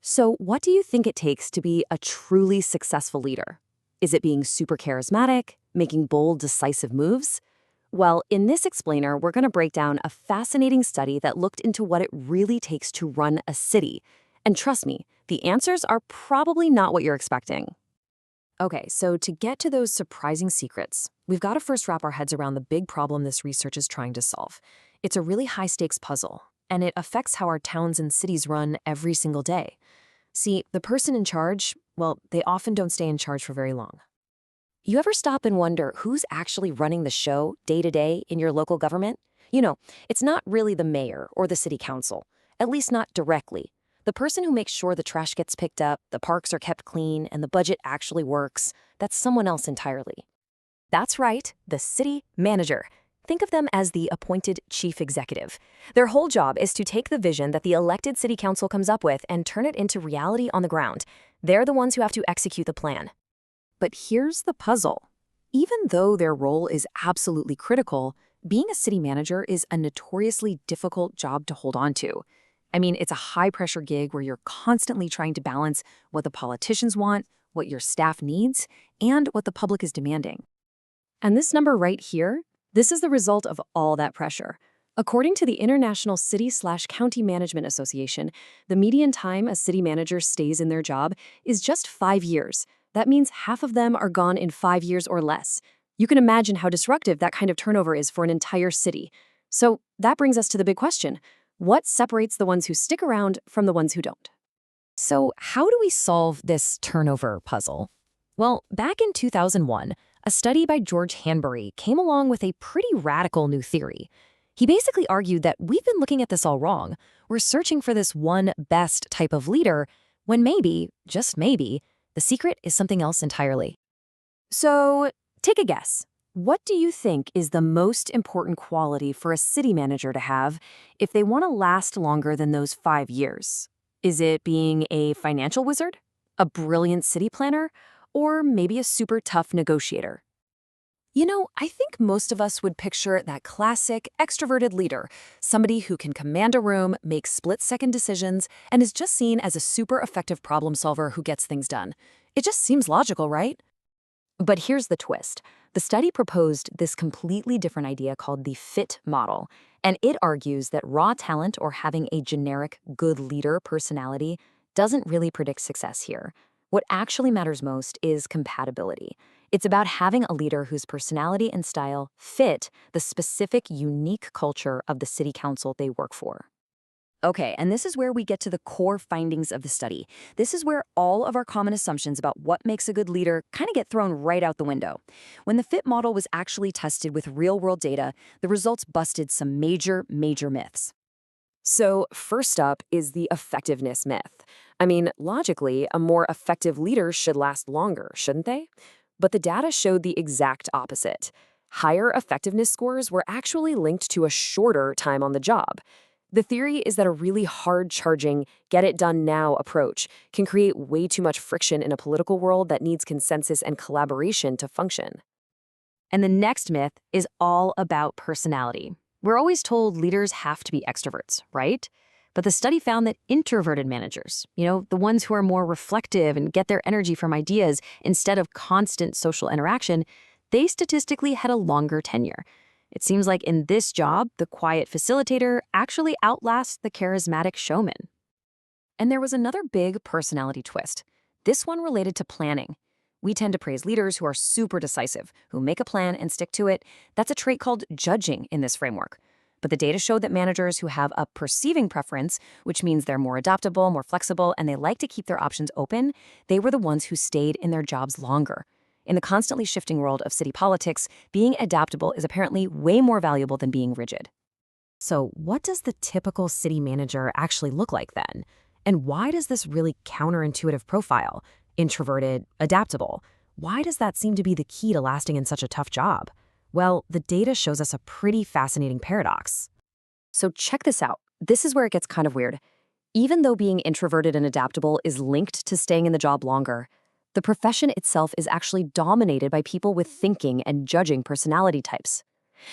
So, what do you think it takes to be a truly successful leader? Is it being super charismatic, making bold, decisive moves? Well, in this explainer, we're going to break down a fascinating study that looked into what it really takes to run a city. And trust me, the answers are probably not what you're expecting. Okay, so to get to those surprising secrets, we've got to first wrap our heads around the big problem this research is trying to solve. It's a really high-stakes puzzle, and it affects how our towns and cities run every single day. See, the person in charge, well, they often don't stay in charge for very long. You ever stop and wonder who's actually running the show day to day in your local government? It's not really the mayor or the city council, at least not directly. The person who makes sure the trash gets picked up, the parks are kept clean, and the budget actually works, that's someone else entirely. That's right, the city manager. Think of them as the appointed chief executive. Their whole job is to take the vision that the elected city council comes up with and turn it into reality on the ground. They're the ones who have to execute the plan. But here's the puzzle. Even though their role is absolutely critical, being a city manager is a notoriously difficult job to hold on to. I mean, it's a high-pressure gig where you're constantly trying to balance what the politicians want, what your staff needs, and what the public is demanding. And this number right here, this is the result of all that pressure. According to the International City/County Management Association, the median time a city manager stays in their job is just 5 years. That means half of them are gone in 5 years or less. You can imagine how disruptive that kind of turnover is for an entire city. So that brings us to the big question. What separates the ones who stick around from the ones who don't? So how do we solve this turnover puzzle? Well, back in 2001, a study by George Hanbury came along with a pretty radical new theory. He basically argued that we've been looking at this all wrong. We're searching for this one best type of leader, when maybe, just maybe, the secret is something else entirely. So, take a guess. What do you think is the most important quality for a city manager to have if they want to last longer than those 5 years? Is it being a financial wizard, a brilliant city planner, or maybe a super tough negotiator? I think most of us would picture that classic, extroverted leader, somebody who can command a room, make split-second decisions, and is just seen as a super effective problem solver who gets things done. It just seems logical, right? But here's the twist. The study proposed this completely different idea called the fit model, and it argues that raw talent or having a generic good leader personality doesn't really predict success here. What actually matters most is compatibility. It's about having a leader whose personality and style fit the specific, unique culture of the city council they work for. Okay, and this is where we get to the core findings of the study. This is where all of our common assumptions about what makes a good leader kind of get thrown right out the window. When the fit model was actually tested with real-world data, the results busted some major myths. So first up is the effectiveness myth. I mean, logically, a more effective leader should last longer, shouldn't they? But the data showed the exact opposite. Higher effectiveness scores were actually linked to a shorter time on the job. The theory is that a really hard-charging, get-it-done-now approach can create way too much friction in a political world that needs consensus and collaboration to function. And the next myth is all about personality. We're always told leaders have to be extroverts, right? But the study found that introverted managers, the ones who are more reflective and get their energy from ideas instead of constant social interaction, they statistically had a longer tenure. It seems like in this job, the quiet facilitator actually outlasts the charismatic showman. And there was another big personality twist. This one related to planning. We tend to praise leaders who are super decisive, who make a plan and stick to it. That's a trait called judging in this framework. But the data showed that managers who have a perceiving preference, which means they're more adaptable, more flexible, and they like to keep their options open, they were the ones who stayed in their jobs longer. In the constantly shifting world of city politics, being adaptable is apparently way more valuable than being rigid. So what does the typical city manager actually look like then? And why does this really counterintuitive profile, introverted, adaptable, why does that seem to be the key to lasting in such a tough job? Well, the data shows us a pretty fascinating paradox. So check this out. This is where it gets kind of weird. Even though being introverted and adaptable is linked to staying in the job longer, the profession itself is actually dominated by people with thinking and judging personality types.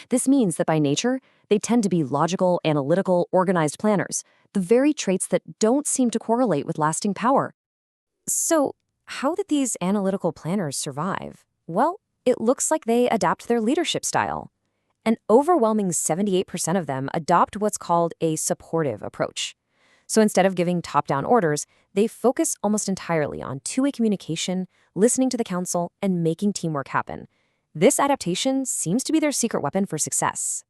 This means that by nature, they tend to be logical, analytical, organized planners, the very traits that don't seem to correlate with lasting power. So, how did these analytical planners survive? Well, it looks like they adapt their leadership style. An overwhelming 78% of them adopt what's called a supportive approach. So instead of giving top-down orders, they focus almost entirely on two-way communication, listening to the council, and making teamwork happen. This adaptation seems to be their secret weapon for success.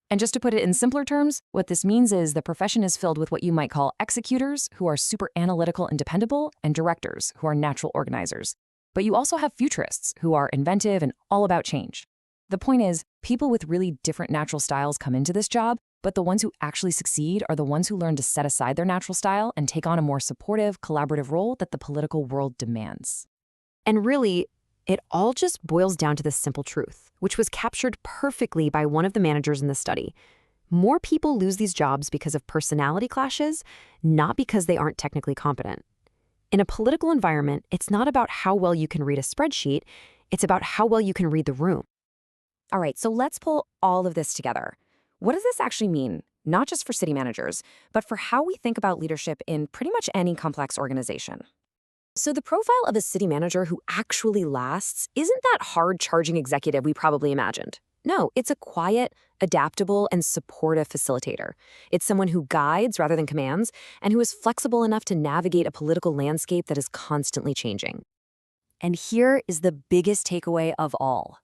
And just to put it in simpler terms, what this means is the profession is filled with what you might call executors, who are super analytical and dependable, and directors, who are natural organizers. But you also have futurists, who are inventive and all about change. The point is, people with really different natural styles come into this job, but the ones who actually succeed are the ones who learn to set aside their natural style and take on a more supportive, collaborative role that the political world demands. And really, it all just boils down to this simple truth, which was captured perfectly by one of the managers in the study. More people lose these jobs because of personality clashes, not because they aren't technically competent. In a political environment, it's not about how well you can read a spreadsheet, it's about how well you can read the room. All right, so let's pull all of this together. What does this actually mean, not just for city managers, but for how we think about leadership in pretty much any complex organization? So the profile of a city manager who actually lasts isn't that hard-charging executive we probably imagined. No, it's a quiet, adaptable, and supportive facilitator. It's someone who guides rather than commands, and who is flexible enough to navigate a political landscape that is constantly changing. And here is the biggest takeaway of all.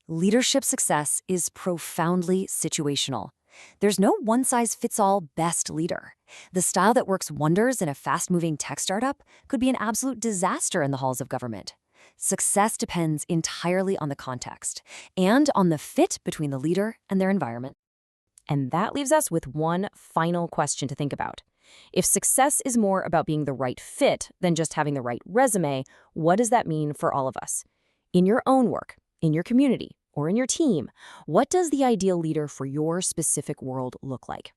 Leadership success is profoundly situational. There's no one-size-fits-all best leader. The style that works wonders in a fast-moving tech startup could be an absolute disaster in the halls of government. Success depends entirely on the context and on the fit between the leader and their environment. And that leaves us with one final question to think about. If success is more about being the right fit than just having the right resume, what does that mean for all of us? In your own work, in your community, or in your team, what does the ideal leader for your specific world look like?